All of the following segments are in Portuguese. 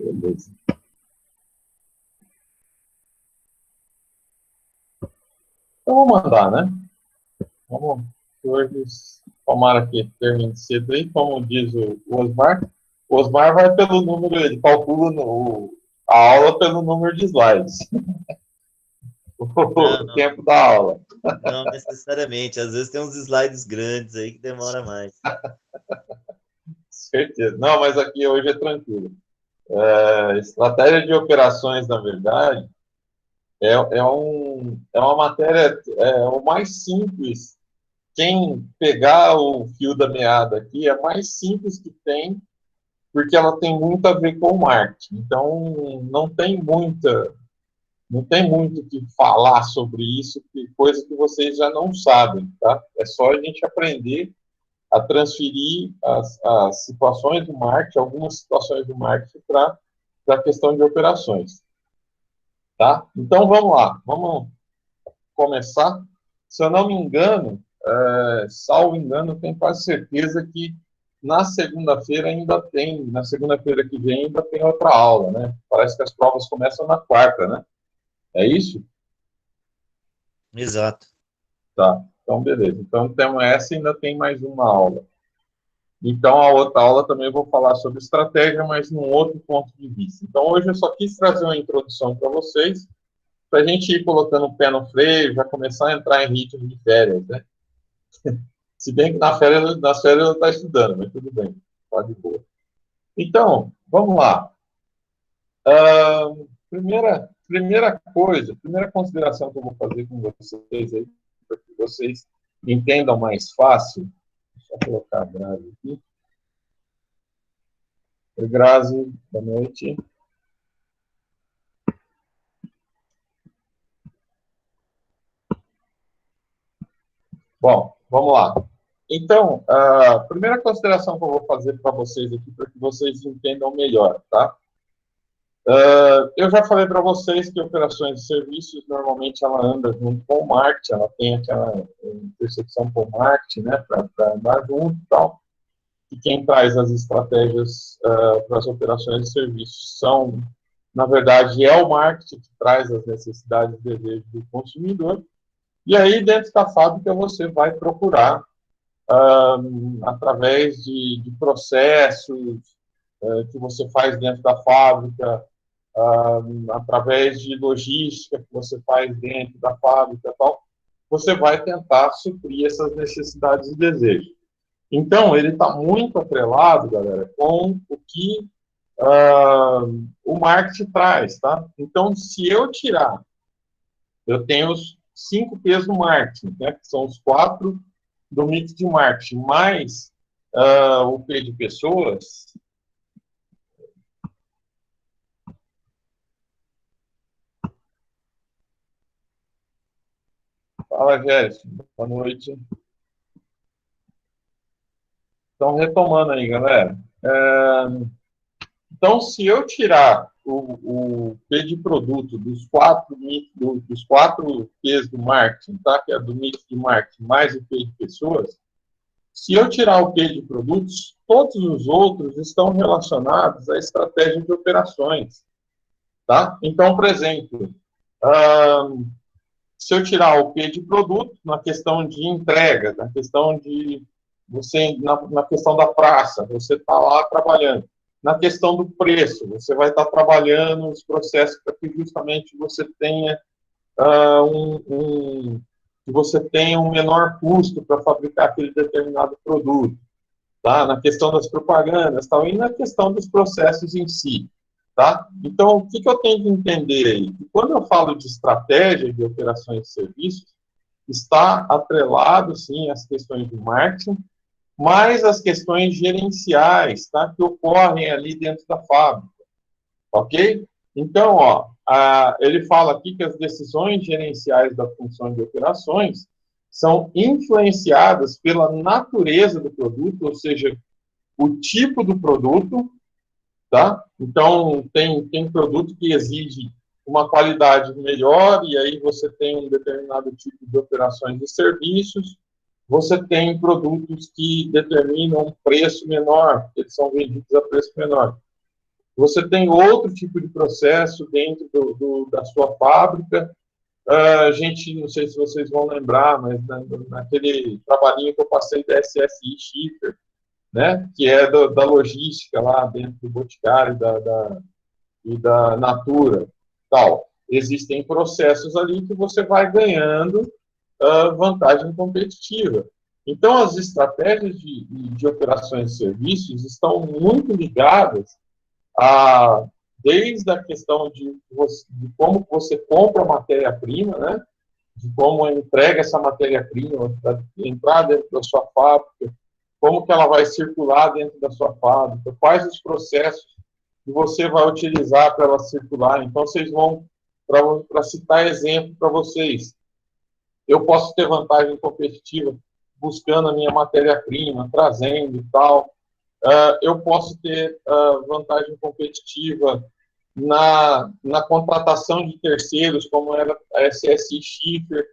Beleza. Então, vou mandar, né? Vamos, hoje, tomara que termine cedo aí, como diz o Osmar. O Osmar vai pelo número, ele calcula a aula pelo número de slides. O Não, tempo da aula. não necessariamente. Às vezes tem uns slides grandes aí que demora mais. Certeza. Não, mas aqui hoje é tranquilo. Estratégia de operações, na verdade, é uma matéria o mais simples. Quem pegar o fio da meada aqui é mais simples que tem, porque ela tem muito a ver com o marketing. Então, não tem muito o que falar sobre isso, coisa que vocês já não sabem, tá? É só a gente aprender a transferir as situações do marketing, algumas situações do marketing para a questão de operações, tá? Então, vamos lá, vamos começar. Se eu não me engano, salvo engano, tenho quase certeza que na segunda-feira ainda tem, na segunda-feira que vem ainda tem outra aula, né? Parece que as provas começam na quarta, né? É isso? Exato. Tá. Então, beleza. Então, temos essa e ainda tem mais uma aula. Então, a outra aula também eu vou falar sobre estratégia, mas num outro ponto de vista. Então, hoje eu só quis trazer uma introdução para vocês, para a gente ir colocando o pé no freio, já começar a entrar em ritmo de férias, né? Se bem que nas férias eu estou estudando, mas tudo bem, pode boa. Então, vamos lá. Primeira coisa, primeira consideração que eu vou fazer com vocês aí, para que vocês entendam mais fácil. Deixa eu colocar a Grazi aqui. Oi, Grazi, boa noite. Bom, vamos lá. Então, a primeira consideração que eu vou fazer para vocês aqui, para que vocês entendam melhor, tá? Eu já falei para vocês que operações de serviços, normalmente, ela anda junto com o marketing, ela tem aquela intersecção com o marketing, né, para andar junto e tal. E quem traz as estratégias para as operações de serviços são, na verdade, é o marketing que traz as necessidades e desejos do consumidor. E aí, dentro da fábrica, você vai procurar, através de processos que você faz dentro da fábrica, através de logística que você faz dentro da fábrica e tal, você vai tentar suprir essas necessidades e desejos. Então, ele está muito atrelado, galera, com o que o marketing traz, tá? Então, se eu tirar, eu tenho os 5 P's do marketing, né, que são os 4 do mix de marketing, mais o P de pessoas. Fala, Jéssica. Boa noite. Então, retomando aí, galera. Então, se eu tirar o P de produto dos 4 P's do marketing, tá? Que é do mix de marketing, mais o P de pessoas, se eu tirar o P de produtos, todos os outros estão relacionados à estratégia de operações, tá? Então, por exemplo, se eu tirar o P de produto, na questão de entrega, na questão de você, na questão da praça, você está lá trabalhando. Na questão do preço, você vai estar trabalhando os processos para que justamente você tenha que você tenha um menor custo para fabricar aquele determinado produto, tá? Na questão das propagandas, tal, e na questão dos processos em si, tá? Então, o que eu tenho que entender aí? Que quando eu falo de estratégia de operações de serviços, está atrelado, sim, às questões de marketing, mas as questões gerenciais, tá? Que ocorrem ali dentro da fábrica, ok? Então, ele fala aqui que as decisões gerenciais da função de operações são influenciadas pela natureza do produto, ou seja, o tipo do produto, tá? Então, tem produto que exige uma qualidade melhor, e aí você tem um determinado tipo de operações e serviços. Você tem produtos que determinam um preço menor, eles são vendidos a preço menor. Você tem outro tipo de processo dentro da sua fábrica. A gente, não sei se vocês vão lembrar, mas naquele trabalhinho que eu passei da SSI Schiffer, né, que é da logística lá dentro do Boticário e da Natura, tal. Existem processos ali que você vai ganhando vantagem competitiva. Então, as estratégias de operações e serviços estão muito ligadas a, desde a questão de como você compra a matéria-prima, né? De como entrega essa matéria-prima para entrar dentro da sua fábrica, como que ela vai circular dentro da sua fábrica, quais os processos que você vai utilizar para ela circular. Então, vocês vão, para citar exemplo para vocês, eu posso ter vantagem competitiva buscando a minha matéria-prima, trazendo e tal. Eu posso ter vantagem competitiva na contratação de terceiros, como era a SSI Schiffer,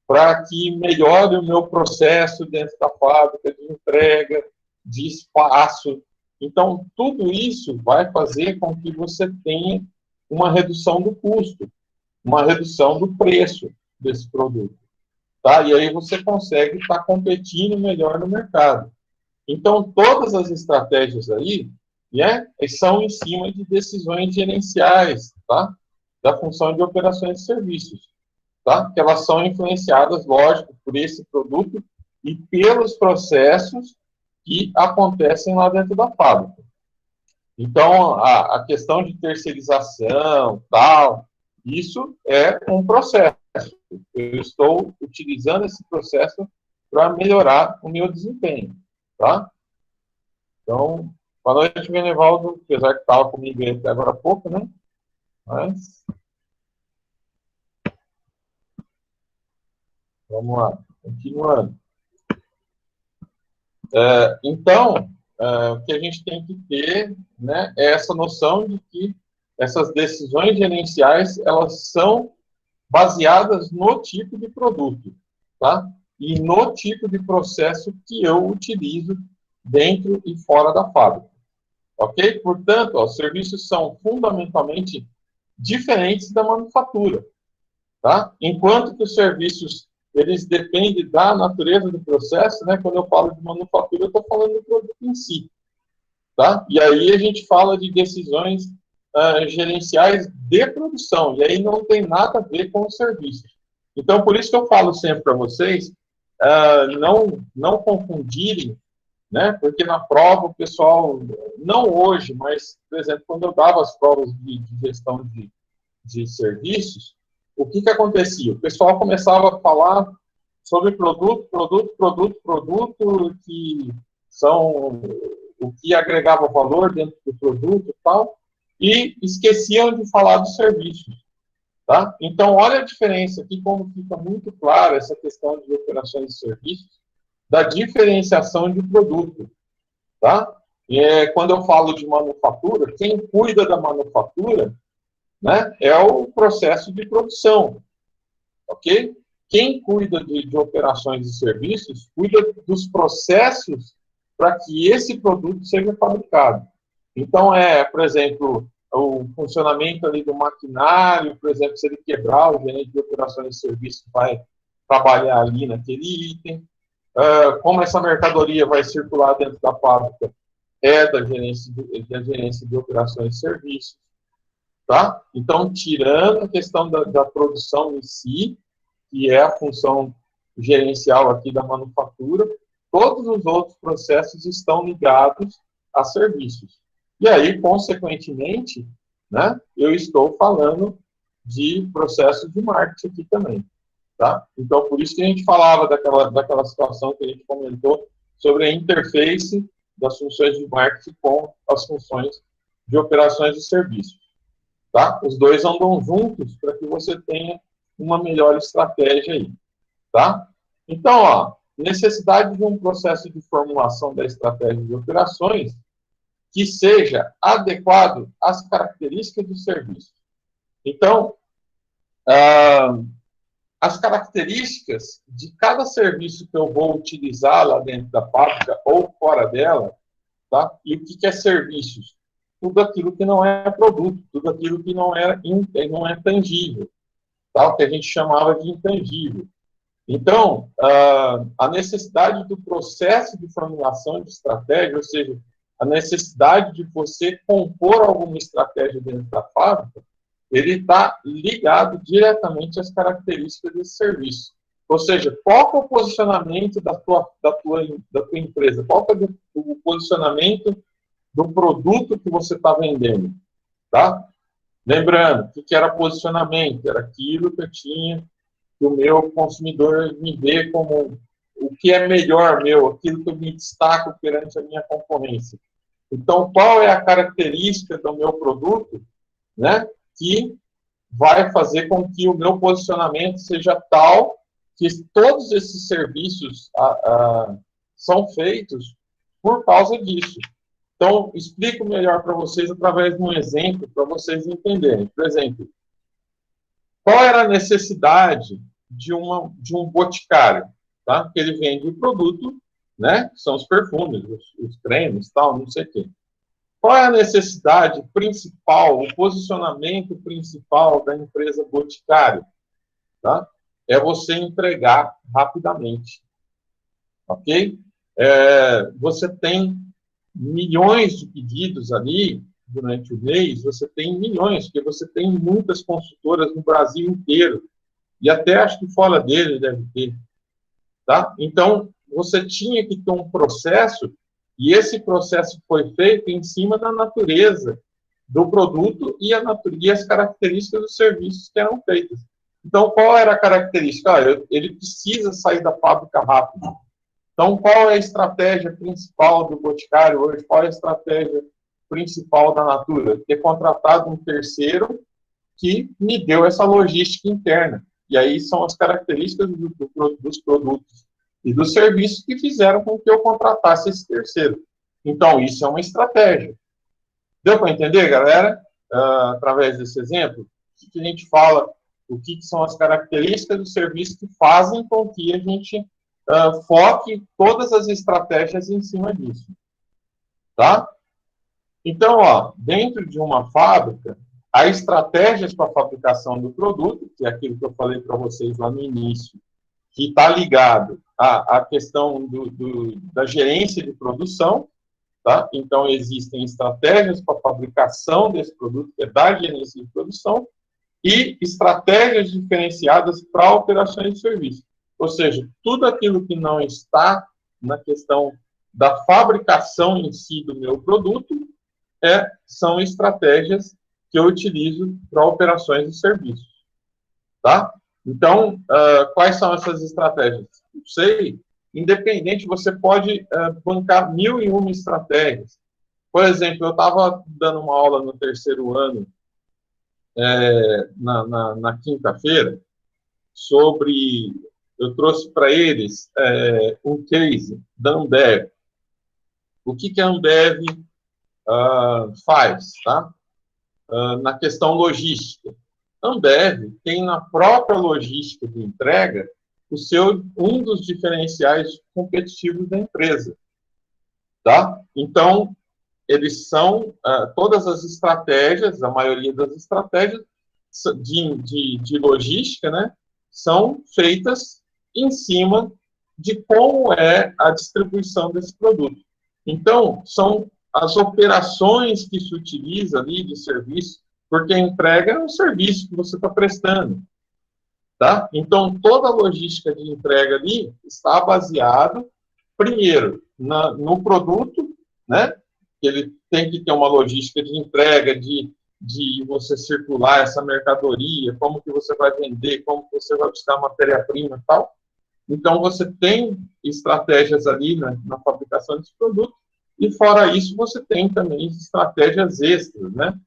para que melhore o meu processo dentro da fábrica de entrega, de espaço. Então, tudo isso vai fazer com que você tenha uma redução do custo, uma redução do preço desse produto. Tá? E aí você consegue estar competindo melhor no mercado. Então, todas as estratégias aí, né, são em cima de decisões gerenciais, tá? Da função de operações e serviços, tá? Que elas são influenciadas, lógico, por esse produto e pelos processos que acontecem lá dentro da fábrica. Então, a questão de terceirização, tal, isso é um processo. Eu estou utilizando esse processo para melhorar o meu desempenho, tá? Então, boa noite, Benevaldo, apesar que estava comigo até agora há pouco, né? Mas, vamos lá, continuando. Então, o que a gente tem que ter, né, é essa noção de que essas decisões gerenciais, elas são baseadas no tipo de produto, tá? E no tipo de processo que eu utilizo dentro e fora da fábrica, ok? Portanto, os serviços são fundamentalmente diferentes da manufatura, tá? Enquanto que os serviços, eles dependem da natureza do processo, né? Quando eu falo de manufatura, eu estou falando do produto em si, tá? E aí a gente fala de decisões gerenciais de produção, e aí não tem nada a ver com os serviços. Então, por isso que eu falo sempre para vocês, não confundirem, né? Porque na prova o pessoal, não hoje, mas, por exemplo, quando eu dava as provas de gestão de serviços, o que acontecia? O pessoal começava a falar sobre produto, que são o que agregava valor dentro do produto e tal, e esqueciam de falar dos serviços, tá? Então, olha a diferença aqui, como fica muito clara essa questão de operações e serviços, da diferenciação de produto, tá? Quando eu falo de manufatura, quem cuida da manufatura, né, é o processo de produção, ok? Quem cuida de operações e serviços, cuida dos processos para que esse produto seja fabricado. Então, por exemplo, o funcionamento ali do maquinário, por exemplo, se ele quebrar, o gerente de operações e serviços vai trabalhar ali naquele item. Como essa mercadoria vai circular dentro da fábrica, da gerência de operações e serviços. Tá? Então, tirando a questão da produção em si, que é a função gerencial aqui da manufatura, todos os outros processos estão ligados a serviços. E aí, consequentemente, né, eu estou falando de processos de marketing aqui também. Tá? Então, por isso que a gente falava daquela situação que a gente comentou sobre a interface das funções de marketing com as funções de operações e serviços. Tá? Os dois andam juntos para que você tenha uma melhor estratégia aí. Tá? Então, ó, necessidade de um processo de formulação da estratégia de operações que seja adequado às características do serviço. Então, as características de cada serviço que eu vou utilizar lá dentro da fábrica ou fora dela, tá? E o que é serviços? tudo aquilo que não é produto, tudo aquilo que não é tangível, tá? O que a gente chamava de intangível. Então, a necessidade do processo de formulação de estratégia, ou seja, a necessidade de você compor alguma estratégia dentro da fábrica, ele está ligado diretamente às características desse serviço. Ou seja, qual é o posicionamento da tua empresa? Qual é o posicionamento do produto que você está vendendo? Tá? Lembrando, o que era posicionamento? Era aquilo que eu tinha, que o meu consumidor me vê como o que é melhor meu, aquilo que eu me destaco perante a minha concorrência. Então, qual é a característica do meu produto, né, que vai fazer com que o meu posicionamento seja tal que todos esses serviços são feitos por causa disso. Então, explico melhor para vocês através de um exemplo, para vocês entenderem. Por exemplo, qual era a necessidade de um boticário? Tá? Que ele vende o produto, né? Que são os perfumes, os cremes, tal, não sei o quê. Qual é a necessidade principal, o posicionamento principal da empresa boticário? Tá? É você entregar rapidamente. Ok? Você tem milhões de pedidos ali durante o mês, você tem milhões, porque você tem muitas consultoras no Brasil inteiro, e até acho que fora dele deve ter. Tá? Então, você tinha que ter um processo, e esse processo foi feito em cima da natureza do produto e as características dos serviços que eram feitos. Então, qual era a característica? Ele precisa sair da fábrica rápido. Então, qual é a estratégia principal do Boticário hoje? Qual é a estratégia principal da Natura? Ter contratado um terceiro que me deu essa logística interna. E aí são as características dos produtos e dos serviços que fizeram com que eu contratasse esse terceiro. Então, isso é uma estratégia. Deu para entender, galera? Através desse exemplo, o que a gente fala, o que são as características do serviço que fazem com que a gente foque todas as estratégias em cima disso. Tá? Então, dentro de uma fábrica, há estratégias para a fabricação do produto, que é aquilo que eu falei para vocês lá no início, que está ligado à questão da gerência de produção. Tá? Então, existem estratégias para a fabricação desse produto, que é da gerência de produção, e estratégias diferenciadas para operações de serviço. Ou seja, tudo aquilo que não está na questão da fabricação em si do meu produto são estratégias que eu utilizo para operações de serviço. Tá? Então, quais são essas estratégias? Não sei. Independente, você pode bancar 1001 estratégias. Por exemplo, eu estava dando uma aula no terceiro ano, na quinta-feira, eu trouxe para eles um case da Ambev. O que a Ambev faz, tá? Na questão logística. A Ambev tem na própria logística de entrega um dos diferenciais competitivos da empresa. Tá? Então, eles são, todas as estratégias, a maioria das estratégias de logística, né, são feitas em cima de como é a distribuição desse produto. Então, são as operações que se utiliza ali de serviço, porque a entrega é um serviço que você está prestando. Tá? Então, toda a logística de entrega ali está baseada, primeiro, no produto, né? Ele tem que ter uma logística de entrega, de você circular essa mercadoria, como que você vai vender, como que você vai buscar matéria-prima e tal. Então, você tem estratégias ali na fabricação desse produto, e fora isso, você tem também estratégias extras, né?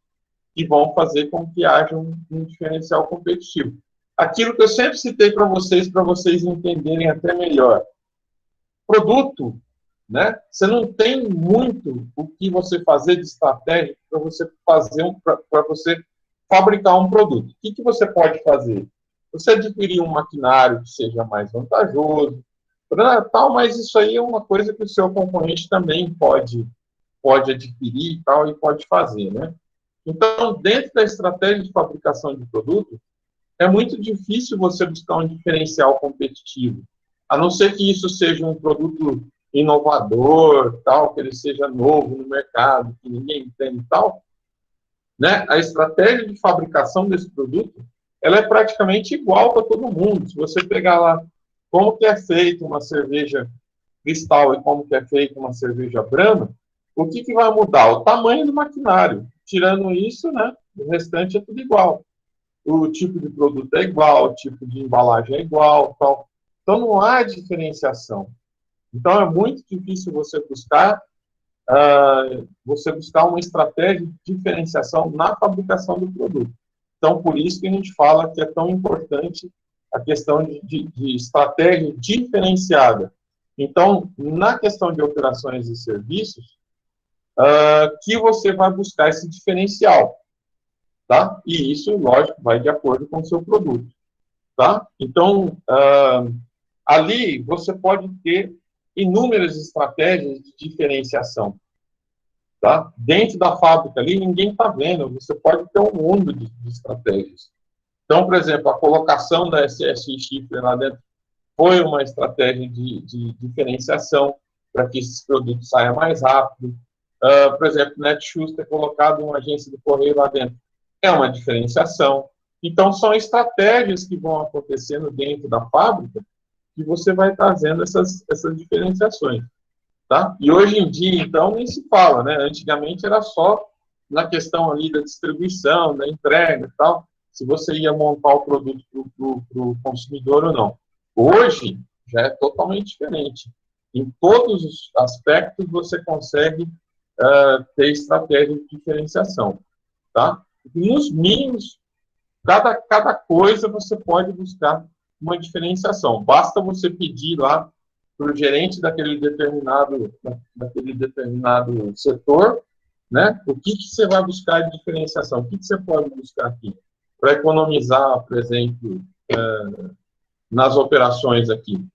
Que vão fazer com que haja um diferencial competitivo. Aquilo que eu sempre citei para vocês entenderem até melhor. Produto, né? Você não tem muito o que você fazer de estratégia para você fabricar um produto. O que você pode fazer? Você adquirir um maquinário que seja mais vantajoso, tal, mas isso aí é uma coisa que o seu concorrente também pode pode adquirir e tal, e pode fazer, né? Então, dentro da estratégia de fabricação de produto, é muito difícil você buscar um diferencial competitivo, a não ser que isso seja um produto inovador, tal, que ele seja novo no mercado, que ninguém entende e tal, né? A estratégia de fabricação desse produto, ela é praticamente igual para todo mundo. Se você pegar lá como que é feita uma cerveja Cristal e como que é feita uma cerveja Brahma, o que vai mudar? O tamanho do maquinário. Tirando isso, né, o restante é tudo igual. O tipo de produto é igual, o tipo de embalagem é igual, tal. Então não há diferenciação. Então é muito difícil você buscar uma estratégia de diferenciação na fabricação do produto. Então, por isso que a gente fala que é tão importante a questão de estratégia diferenciada. Então, na questão de operações e serviços, que você vai buscar esse diferencial, tá? E isso, lógico, vai de acordo com o seu produto, tá? Então, ali você pode ter inúmeras estratégias de diferenciação, tá? Dentro da fábrica ali, ninguém está vendo, você pode ter um mundo de estratégias. Então, por exemplo, a colocação da SSI chifre lá dentro foi uma estratégia de diferenciação para que esses produtos saiam mais rápido. Por exemplo, Netshoes ter colocado uma agência de correio lá dentro é uma diferenciação. Então, são estratégias que vão acontecendo dentro da fábrica que você vai trazendo essas diferenciações. Tá? E hoje em dia, então, nem se fala, né? Antigamente era só na questão ali da distribuição, da entrega e tal, se você ia montar o produto para o consumidor ou não. Hoje, já é totalmente diferente. Em todos os aspectos, você consegue ter estratégia de diferenciação, tá? Nos mínimos, cada coisa você pode buscar uma diferenciação. Basta você pedir lá para o gerente daquele determinado setor, né? O que você vai buscar de diferenciação? O que você pode buscar aqui? Para economizar, por exemplo, nas operações aqui,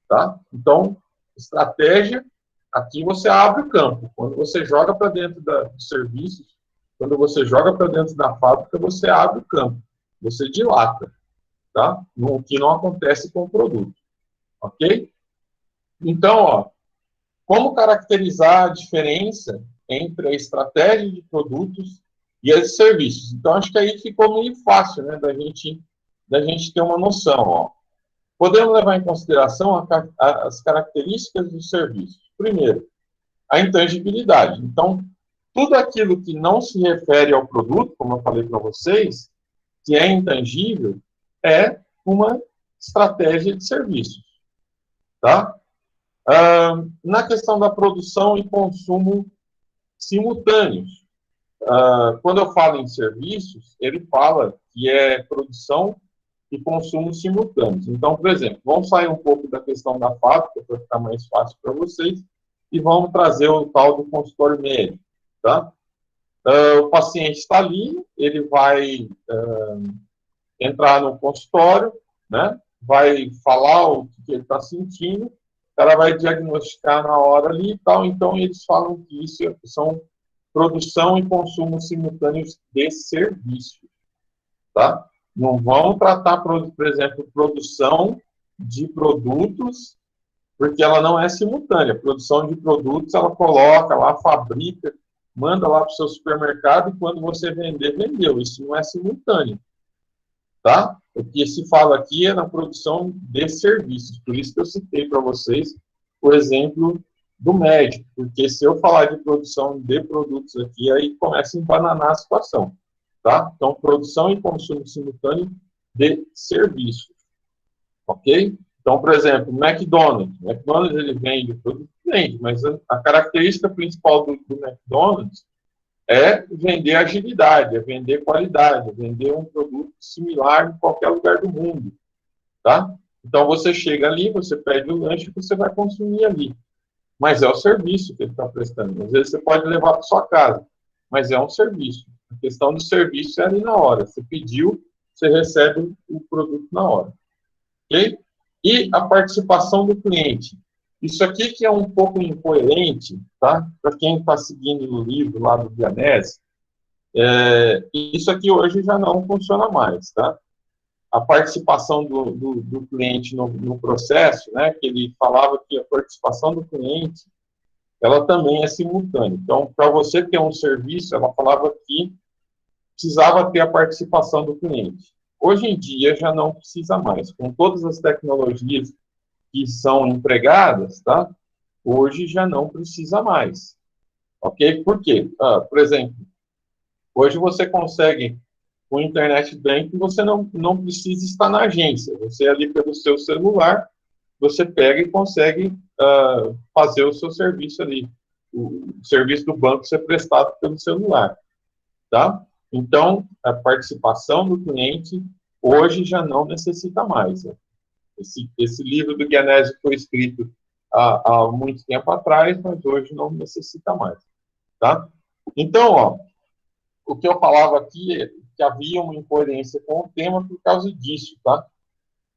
tá? Então, estratégia, aqui você abre o campo. Quando você joga para dentro dos serviços, quando você joga para dentro da fábrica, você abre o campo, você dilata, tá? O que não acontece com o produto, ok? Então, ó, como caracterizar a diferença entre a estratégia de produtos e as de serviços? Então, acho que aí ficou meio fácil, né, da gente ter uma noção, ó. Podemos levar em consideração as características dos serviços. Primeiro, a intangibilidade. Então, tudo aquilo que não se refere ao produto, como eu falei para vocês, que é intangível, é uma estratégia de serviços, tá? Na questão da produção e consumo simultâneos, quando eu falo em serviços, ele fala que é produção e consumo simultâneos. Então, por exemplo, vamos sair um pouco da questão da fábrica, para ficar mais fácil para vocês, e vamos trazer o tal do consultório médico, tá? O paciente está ali, ele vai entrar no consultório, né? Vai falar o que ele está sentindo, o cara vai diagnosticar na hora ali e tal, então eles falam que isso são produção e consumo simultâneos de serviços, tá? Não vão tratar, por exemplo, produção de produtos, porque ela não é simultânea. A produção de produtos, ela coloca lá, fabrica, manda lá para o seu supermercado e quando você vender, vendeu. Isso não é simultâneo, tá? O que se fala aqui é na produção de serviços. Por isso que eu citei para vocês o exemplo do médico, porque se eu falar de produção de produtos aqui, aí começa a embananar a situação. Tá? Então, produção e consumo simultâneo de serviços, ok? Então, por exemplo, McDonald's. McDonald's, ele vende produto, vende, mas a característica principal do McDonald's é vender agilidade, é vender qualidade, é vender um produto similar em qualquer lugar do mundo, tá? Então, você chega ali, você pede o lanche e você vai consumir ali. Mas é o serviço que ele está prestando. Às vezes você pode levar para sua casa, mas é um serviço. A questão do serviço é ali na hora. Você pediu, você recebe o produto na hora. Ok? E a participação do cliente. Isso aqui que é um pouco incoerente, tá? Para quem está seguindo o livro lá do Bianese, isso aqui hoje já não funciona mais, tá? A participação do cliente no processo, né? Que ele falava que a participação do cliente, ela também é simultânea. Então, para você ter um serviço, ela falava que precisava ter a participação do cliente. Hoje em dia já não precisa mais. Com todas as tecnologias que são empregadas, tá? Hoje já não precisa mais. Ok? Por quê? Por exemplo, hoje você consegue, com o Internet Banking, você não precisa estar na agência. Você ali pelo seu celular, você pega e consegue fazer o seu serviço ali. O serviço do banco ser prestado pelo celular. Tá? Então, a participação do cliente hoje já não necessita mais. Né? Esse livro do Bianese foi escrito há muito tempo atrás, mas hoje não necessita mais. Tá? Então, ó, o que eu falava aqui é que havia uma incoerência com o tema por causa disso, tá?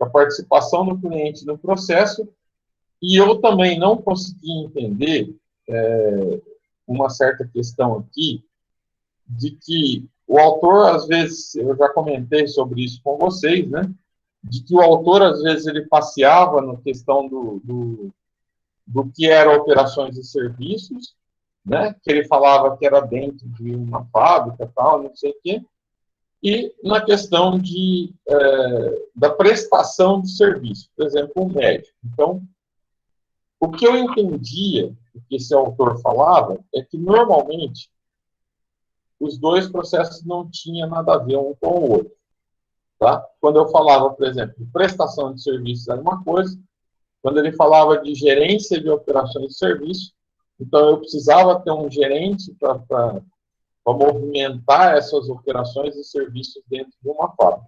A participação do cliente no processo, e eu também não consegui entender uma certa questão aqui, de que o autor, às vezes, eu já comentei sobre isso com vocês, né? De que o autor, às vezes, ele passeava na questão do que eram operações e serviços, né? Que ele falava que era dentro de uma fábrica, tal, não sei o quê, e na questão da prestação de serviço, por exemplo, o médico. Então, o que eu entendia, o que esse autor falava, é que, normalmente, os dois processos não tinham nada a ver um com o outro. Tá? Quando eu falava, por exemplo, de prestação de serviços era uma coisa, quando ele falava de gerência de operações de serviço, então eu precisava ter um gerente para movimentar essas operações e serviços dentro de uma fábrica.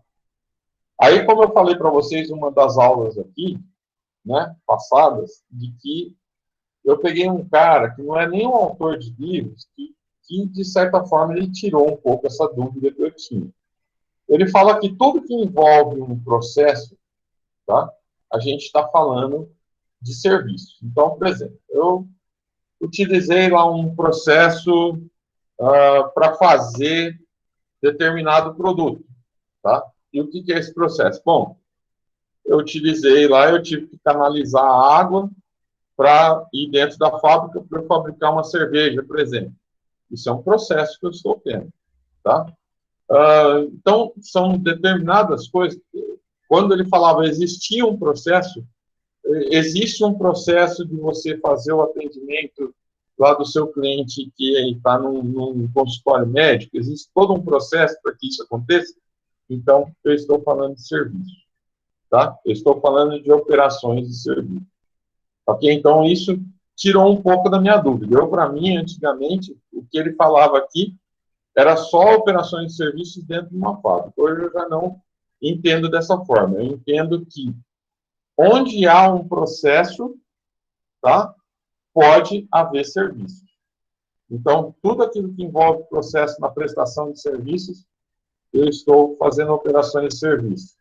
Aí, como eu falei para vocês uma das aulas aqui, né, passadas, de que eu peguei um cara que não é nem um autor de livros, que de certa forma, ele tirou um pouco essa dúvida que eu tinha. Ele fala que tudo que envolve um processo, tá, a gente está falando de serviço. Então, por exemplo, eu utilizei lá um processo para fazer determinado produto, tá? E o que é esse processo? Bom, eu utilizei lá, eu tive que canalizar a água para ir dentro da fábrica para fabricar uma cerveja, por exemplo. Isso é um processo que eu estou tendo, tá? Então, são determinadas coisas. Quando ele falava existia um processo, existe um processo de você fazer o atendimento lá do seu cliente que está num consultório médico, existe todo um processo para que isso aconteça. Então, eu estou falando de serviço, tá? Eu estou falando de operações de serviço. Ok? Então, isso tirou um pouco da minha dúvida. Para mim, antigamente, o que ele falava aqui era só operações de serviços dentro de uma fábrica. Hoje eu já não entendo dessa forma. Eu entendo que onde há um processo, tá, pode haver serviço. Então, tudo aquilo que envolve processo na prestação de serviços, eu estou fazendo operações de serviço.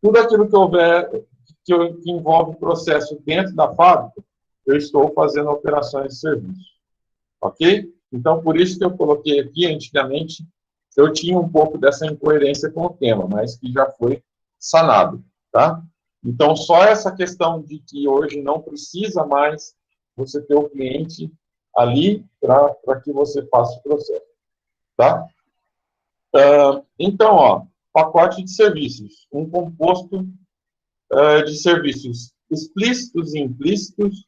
Tudo aquilo que envolve processo dentro da fábrica, eu estou fazendo operações de serviço. Ok? Então, por isso que eu coloquei aqui, antigamente, eu tinha um pouco dessa incoerência com o tema, mas que já foi sanado, tá? Então, só essa questão de que hoje não precisa mais você ter o cliente ali para que você faça o processo, tá? Então, ó, pacote de serviços, um composto de serviços explícitos e implícitos,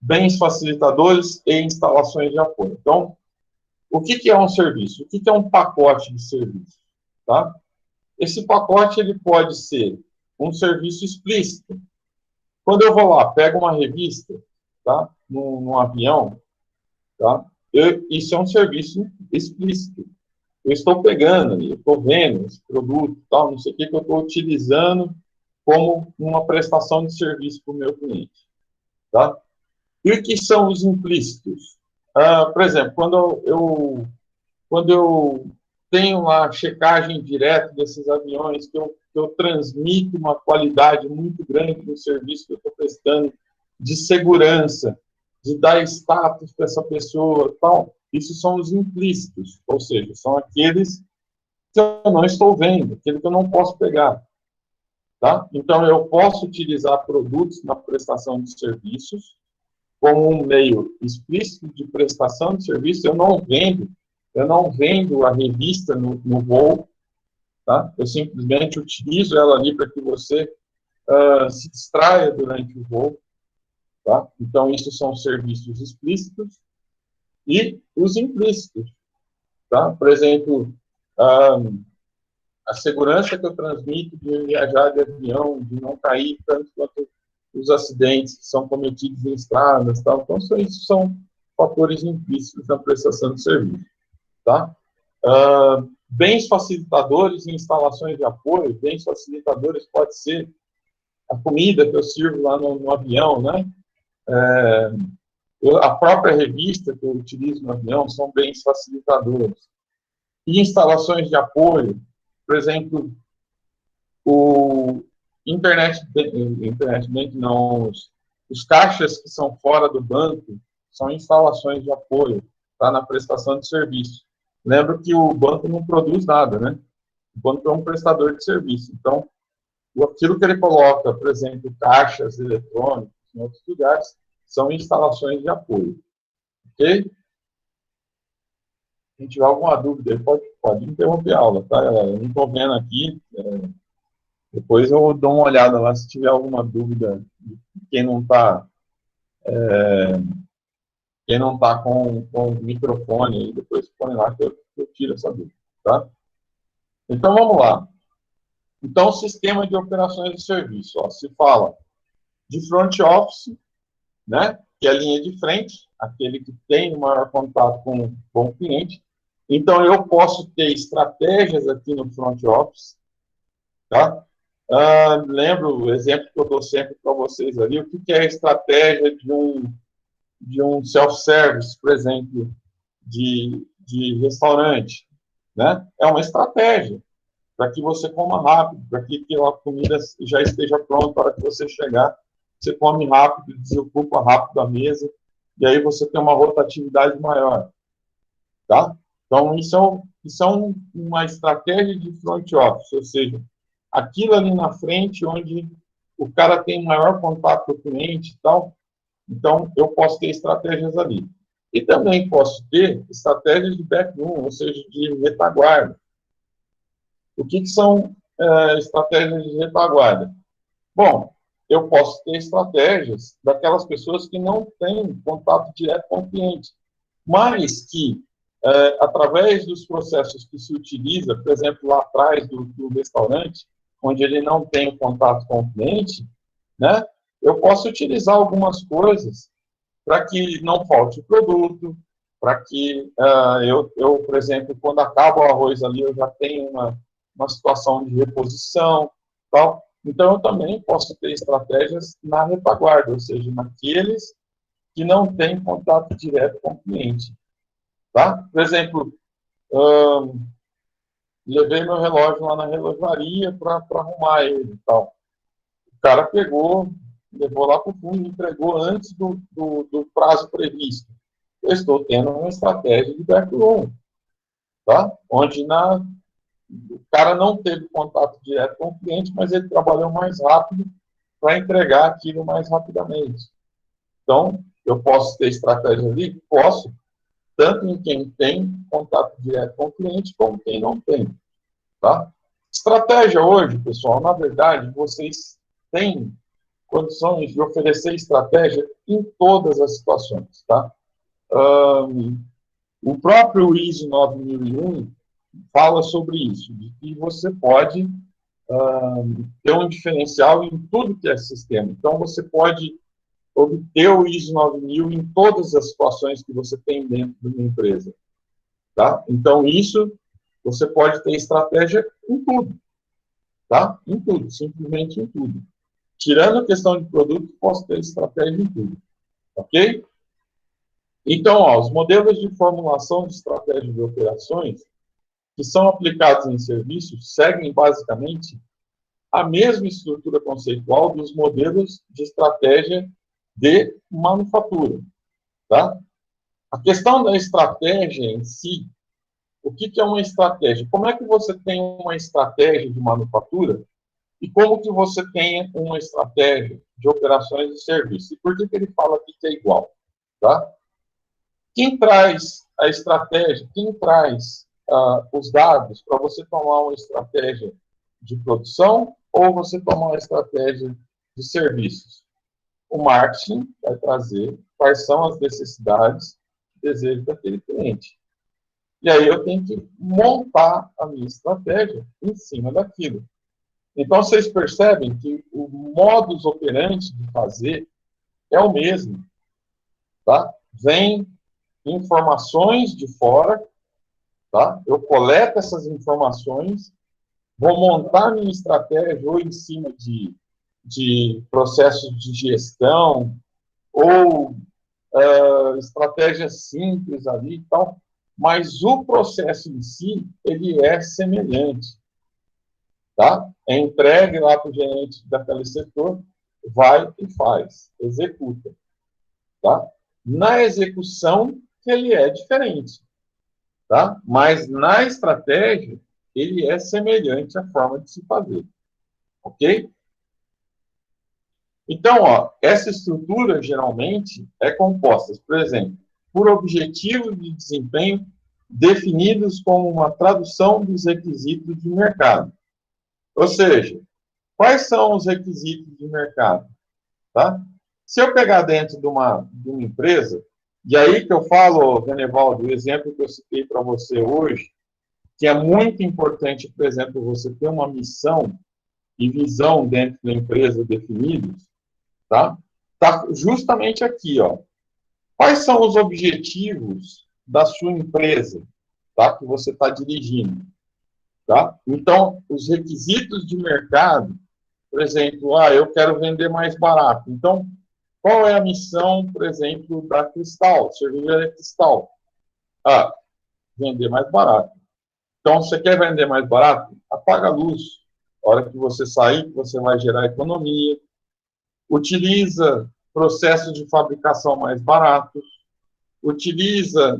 bens facilitadores e instalações de apoio. Então, o que é um serviço? O que é um pacote de serviço? Tá? Esse pacote ele pode ser um serviço explícito. Quando eu vou lá, pego uma revista, tá? Num avião, tá? Isso é um serviço explícito. Eu estou pegando ali, eu estou vendo esse produto, tal, não sei o que eu estou utilizando como uma prestação de serviço para o meu cliente. Tá? E o que são os implícitos? Por exemplo, quando eu tenho a checagem direta desses aviões, que eu transmito uma qualidade muito grande no serviço que eu estou prestando, de segurança, de dar status para essa pessoa, tal, isso são os implícitos, ou seja, são aqueles que eu não estou vendo, aquele que eu não posso pegar. Tá? Então, eu posso utilizar produtos na prestação de serviços como um meio explícito de prestação de serviço. Eu não vendo a revista no voo, tá? Eu simplesmente utilizo ela ali para que você se distraia durante o voo. Tá? Então, isso são serviços explícitos e os implícitos. Tá? Por exemplo, a segurança que eu transmito de viajar de avião, de não cair tanto quanto os acidentes que são cometidos em estradas. Tal. Então, isso são fatores implícitos na prestação de serviço. Tá? Bens facilitadores e instalações de apoio. Bens facilitadores pode ser a comida que eu sirvo lá no avião, né? A própria revista que eu utilizo no avião são bens facilitadores. E instalações de apoio, por exemplo, o internet bank não, os caixas que são fora do banco são instalações de apoio, tá, na prestação de serviço. Lembro que o banco não produz nada, né? O banco é um prestador de serviço. Então, aquilo que ele coloca, por exemplo, caixas eletrônicos em outros lugares, são instalações de apoio. Ok? Se tiver alguma dúvida, pode interromper a aula, tá, galera? Eu não estou vendo aqui. Depois eu dou uma olhada lá se tiver alguma dúvida de quem não está com o microfone aí, depois põe lá que eu tiro essa dúvida, tá? Então vamos lá. Então, sistema de operações de serviço, ó, se fala de front office, né? Que é a linha de frente, aquele que tem o maior contato com o cliente. Então eu posso ter estratégias aqui no front office, tá? Lembro o exemplo que eu dou sempre para vocês ali, o que é a estratégia de um self-service, por exemplo, de restaurante, né? É uma estratégia para que você coma rápido, para que a comida já esteja pronta para que você chegar, você come rápido, desocupa rápido a mesa, e aí você tem uma rotatividade maior, tá? Então, isso é uma estratégia de front office, ou seja, aquilo ali na frente onde o cara tem maior contato com o cliente e tal. Então, eu posso ter estratégias ali. E também posso ter estratégias de backroom, ou seja, de retaguarda. O que são estratégias de retaguarda? Bom, eu posso ter estratégias daquelas pessoas que não têm contato direto com o cliente, mas que, através dos processos que se utiliza, por exemplo, lá atrás do restaurante, onde ele não tem contato com o cliente, né, eu posso utilizar algumas coisas para que não falte o produto, para que por exemplo, quando acaba o arroz ali, eu já tenho uma situação de reposição, tal. Então, eu também posso ter estratégias na retaguarda, ou seja, naqueles que não têm contato direto com o cliente. Tá? Por exemplo, levei meu relógio lá na relojaria para arrumar ele e tal. O cara pegou, levou lá para o fundo e entregou antes do prazo previsto. Eu estou tendo uma estratégia de backroom, tá? Onde o cara não teve contato direto com o cliente, mas ele trabalhou mais rápido para entregar aquilo mais rapidamente. Então, eu posso ter estratégia ali? Posso, tanto em quem tem contato direto com o cliente, como quem não tem. Tá? Estratégia hoje, pessoal, na verdade, vocês têm condições de oferecer estratégia em todas as situações. Tá? O próprio ISO 9001 fala sobre isso, de que você pode ter um diferencial em tudo que é sistema. Então, você pode obter o ISO 9000 em todas as situações que você tem dentro de uma empresa. Tá? Então, isso, você pode ter estratégia em tudo. Tá? Em tudo, simplesmente em tudo. Tirando a questão de produto, posso ter estratégia em tudo. Ok? Então, ó, os modelos de formulação de estratégia de operações que são aplicados em serviços seguem basicamente a mesma estrutura conceitual dos modelos de estratégia de manufatura, tá? A questão da estratégia em si, o que é uma estratégia? Como é que você tem uma estratégia de manufatura e como que você tem uma estratégia de operações e serviços? E por que ele fala aqui que é igual, tá? Quem traz a estratégia, quem traz os dados para você tomar uma estratégia de produção ou você tomar uma estratégia de serviços? O marketing vai trazer quais são as necessidades e desejos daquele cliente. E aí eu tenho que montar a minha estratégia em cima daquilo. Então, vocês percebem que o modus operandi de fazer é o mesmo, tá? Vem informações de fora, tá? Eu coleto essas informações, vou montar minha estratégia ou em cima de processos de gestão ou estratégias simples ali e tal, mas o processo em si, ele é semelhante, tá? É entregue lá para o gerente daquele setor, vai e faz, executa, tá? Na execução, ele é diferente, tá? Mas na estratégia, ele é semelhante à forma de se fazer, ok? Então, ó, essa estrutura geralmente é composta, por exemplo, por objetivos de desempenho definidos como uma tradução dos requisitos de mercado. Ou seja, quais são os requisitos de mercado? Tá? Se eu pegar dentro de uma empresa, e aí que eu falo, Venevaldo, o exemplo que eu citei para você hoje, que é muito importante, por exemplo, você ter uma missão e visão dentro da empresa definidos, tá? Tá justamente aqui, ó. Quais são os objetivos da sua empresa, tá? Que você está dirigindo, tá? Então, os requisitos de mercado, por exemplo, eu quero vender mais barato. Então, qual é a missão, por exemplo, da Cristal, cervejaria Cristal? Vender mais barato. Então, você quer vender mais barato? Apaga a luz. A hora que você sair, você vai gerar economia. Utiliza processos de fabricação mais baratos.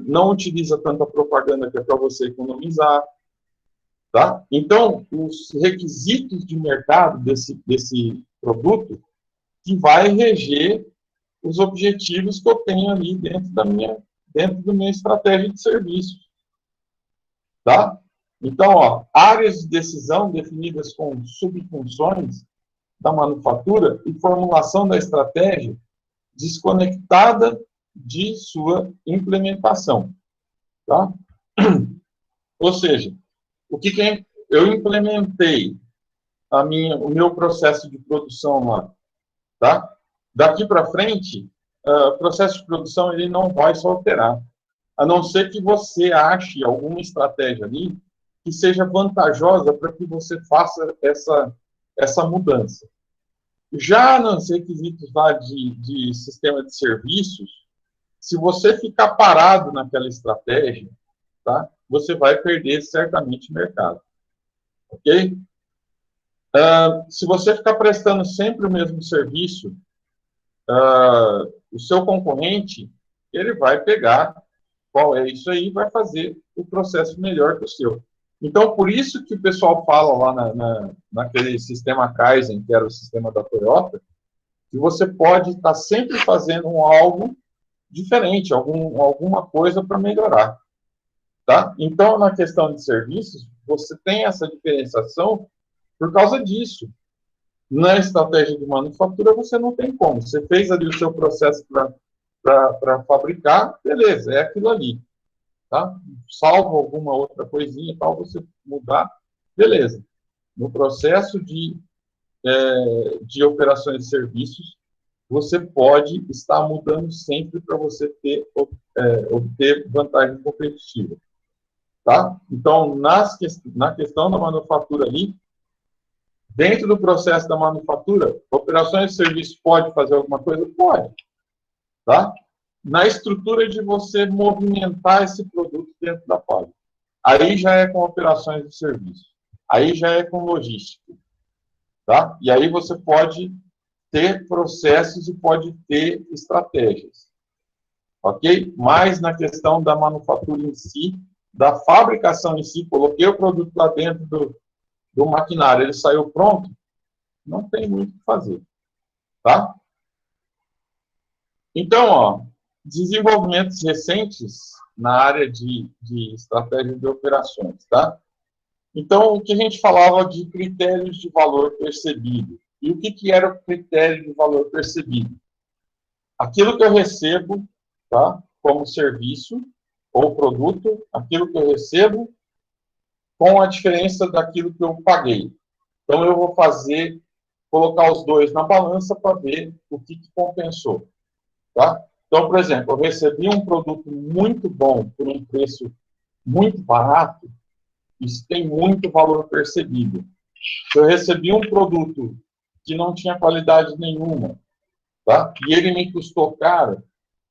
Não utiliza tanta propaganda que é para você economizar. Tá? Então, os requisitos de mercado desse produto que vai reger os objetivos que eu tenho ali dentro da minha estratégia de serviço. Tá? Então, ó, áreas de decisão definidas com subfunções da manufatura e formulação da estratégia desconectada de sua implementação. Tá? Ou seja, o que é? Eu implementei o meu processo de produção lá. Tá? Daqui para frente, o processo de produção ele não vai se alterar, a não ser que você ache alguma estratégia ali que seja vantajosa para que você faça essa mudança. Já nos requisitos lá de sistema de serviços, se você ficar parado naquela estratégia, tá? Você vai perder certamente mercado. Ok? Se você ficar prestando sempre o mesmo serviço, o seu concorrente, ele vai pegar qual é isso aí e vai fazer o processo melhor que o seu. Então, por isso que o pessoal fala lá naquele sistema Kaizen, que era o sistema da Toyota, que você pode estar sempre fazendo algo diferente, alguma coisa para melhorar. Tá? Então, na questão de serviços, você tem essa diferenciação por causa disso. Na estratégia de manufatura, você não tem como. Você fez ali o seu processo para fabricar, beleza, é aquilo ali. Tá? Salvo alguma outra coisinha, tal, você mudar, beleza. No processo de operações de serviços, você pode estar mudando sempre para você obter vantagem competitiva. Tá? Então, na questão da manufatura ali, dentro do processo da manufatura, operações de serviço pode fazer alguma coisa? Pode. Tá? Na estrutura de você movimentar esse produto dentro da fábrica. Aí já é com operações de serviço. Aí já é com logística. Tá? E aí você pode ter processos e pode ter estratégias, ok? Mas na questão da manufatura em si, da fabricação em si, coloquei o produto lá dentro do maquinário, ele saiu pronto, não tem muito o que fazer, tá? Então, ó, desenvolvimentos recentes na área de estratégia de operações, tá? Então, o que a gente falava de critérios de valor percebido. E o que era o critério de valor percebido? Aquilo que eu recebo, tá, como serviço ou produto, aquilo que eu recebo com a diferença daquilo que eu paguei. Então, eu vou colocar os dois na balança para ver o que compensou, tá? Então, por exemplo, eu recebi um produto muito bom por um preço muito barato, isso tem muito valor percebido. Se eu recebi um produto que não tinha qualidade nenhuma, tá? E ele me custou caro,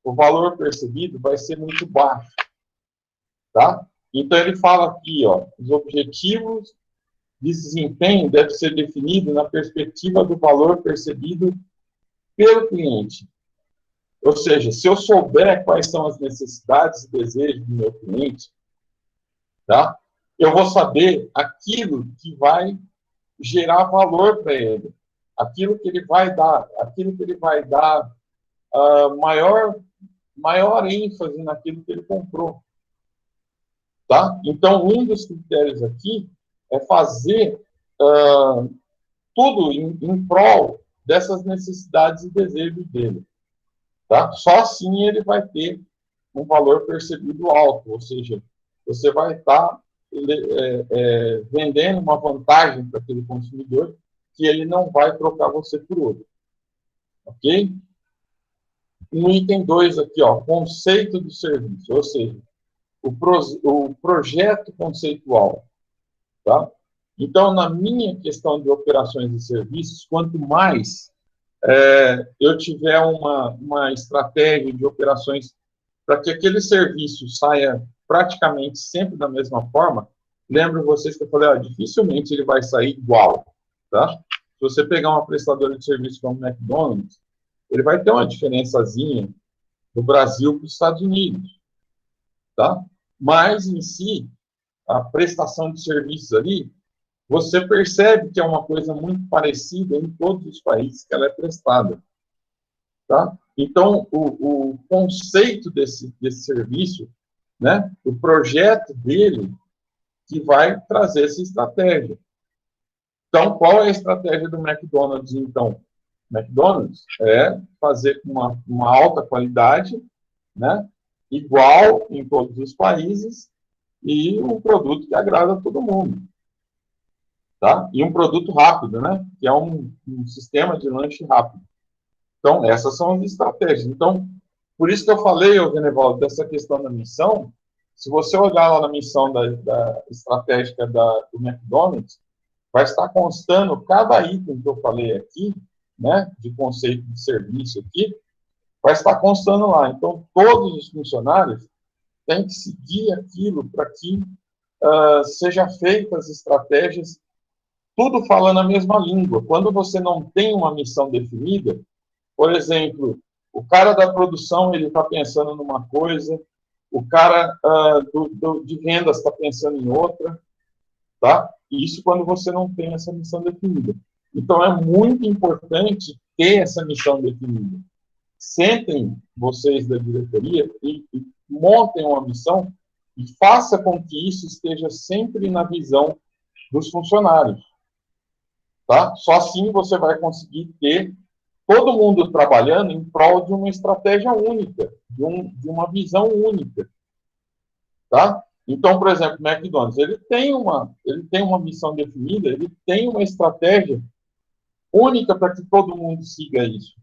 o valor percebido vai ser muito baixo, tá? Então ele fala aqui, ó, os objetivos de desempenho devem ser definidos na perspectiva do valor percebido pelo cliente. Ou seja, se eu souber quais são as necessidades e desejos do meu cliente, tá? Eu vou saber aquilo que vai gerar valor para ele, aquilo que ele vai dar maior ênfase naquilo que ele comprou, tá? Então, um dos critérios aqui é fazer tudo em prol dessas necessidades e desejos dele, tá? Só assim ele vai ter um valor percebido alto, ou seja, você vai estar vendendo uma vantagem para aquele consumidor que ele não vai trocar você por outro, ok? No item 2 aqui, ó, conceito do serviço, ou seja, o projeto conceitual, tá? Então, na minha questão de operações e serviços, quanto mais eu tiver uma estratégia de operações para que aquele serviço saia praticamente sempre da mesma forma, lembro vocês que eu falei, ó, dificilmente ele vai sair igual, tá? Se você pegar uma prestadora de serviço como o McDonald's, ele vai ter uma diferençazinha do Brasil para os Estados Unidos, tá? Mas, em si, a prestação de serviços ali, você percebe que é uma coisa muito parecida em todos os países que ela é prestada, tá? Então, o conceito desse serviço, né, o projeto dele, que vai trazer essa estratégia. Então, qual é a estratégia do McDonald's, então? McDonald's é fazer com uma alta qualidade, né, igual em todos os países, e um produto que agrada a todo mundo. Tá? E um produto rápido, né, que é um sistema de lanche rápido. Então, essas são as estratégias. Então, por isso que eu falei, Genevaldo, dessa questão da missão. Se você olhar lá na missão da estratégica do McDonald's, vai estar constando cada item que eu falei aqui, né, de conceito de serviço aqui, vai estar constando lá. Então, todos os funcionários têm que seguir aquilo para que seja feitas as estratégias, tudo falando a mesma língua. Quando você não tem uma missão definida, por exemplo, o cara da produção ele está pensando numa coisa, o cara de vendas está pensando em outra, tá? Isso quando você não tem essa missão definida. Então, é muito importante ter essa missão definida. Sentem vocês da diretoria e montem uma missão e faça com que isso esteja sempre na visão dos funcionários, tá? Só assim você vai conseguir ter todo mundo trabalhando em prol de uma estratégia única, de uma visão única, tá? Então, por exemplo, o McDonald's, ele tem uma missão definida, ele tem uma estratégia única para que todo mundo siga isso.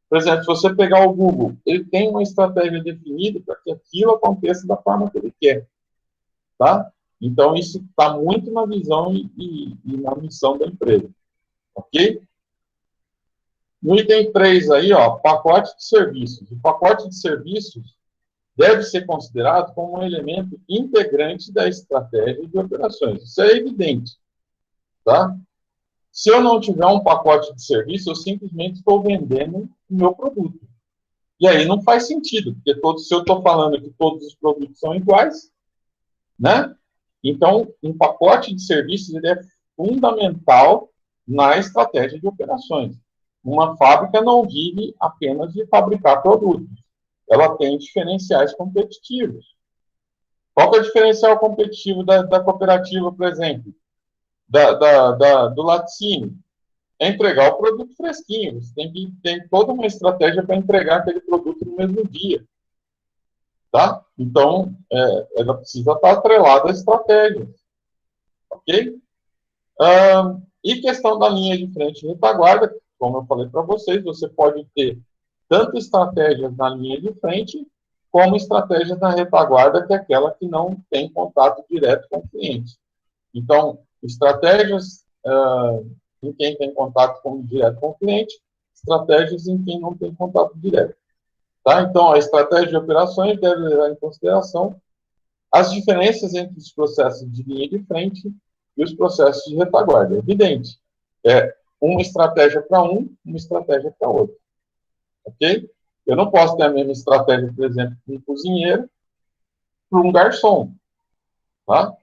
Por exemplo, se você pegar o Google, ele tem uma estratégia definida para que aquilo aconteça da forma que ele quer, tá? Então, isso está muito na visão e na missão da empresa, ok? No item 3 aí, ó, pacote de serviços. O pacote de serviços deve ser considerado como um elemento integrante da estratégia de operações. Isso é evidente, tá? Se eu não tiver um pacote de serviço, eu simplesmente estou vendendo o meu produto. E aí não faz sentido, porque se eu estou falando que todos os produtos são iguais, né? Então, um pacote de serviços ele é fundamental na estratégia de operações. Uma fábrica não vive apenas de fabricar produtos. Ela tem diferenciais competitivos. Qual que é o diferencial competitivo da cooperativa, por exemplo? Do laticínio? É entregar o produto fresquinho. Você tem toda uma estratégia para entregar aquele produto no mesmo dia. Tá? Então, ela precisa estar atrelada à estratégia. Ok? E questão da linha de frente e retaguarda, como eu falei para vocês, você pode ter tanto estratégias na linha de frente, como estratégias na retaguarda, que é aquela que não tem contato direto com o cliente. Então, estratégias em quem tem contato direto com o cliente, estratégias em quem não tem contato direto. Tá? Então, a estratégia de operações deve levar em consideração as diferenças entre os processos de linha de frente e os processos de retaguarda. É evidente. É uma estratégia para uma estratégia para outro. Ok? Eu não posso ter a mesma estratégia, por exemplo, para um cozinheiro para um garçom. Tá? A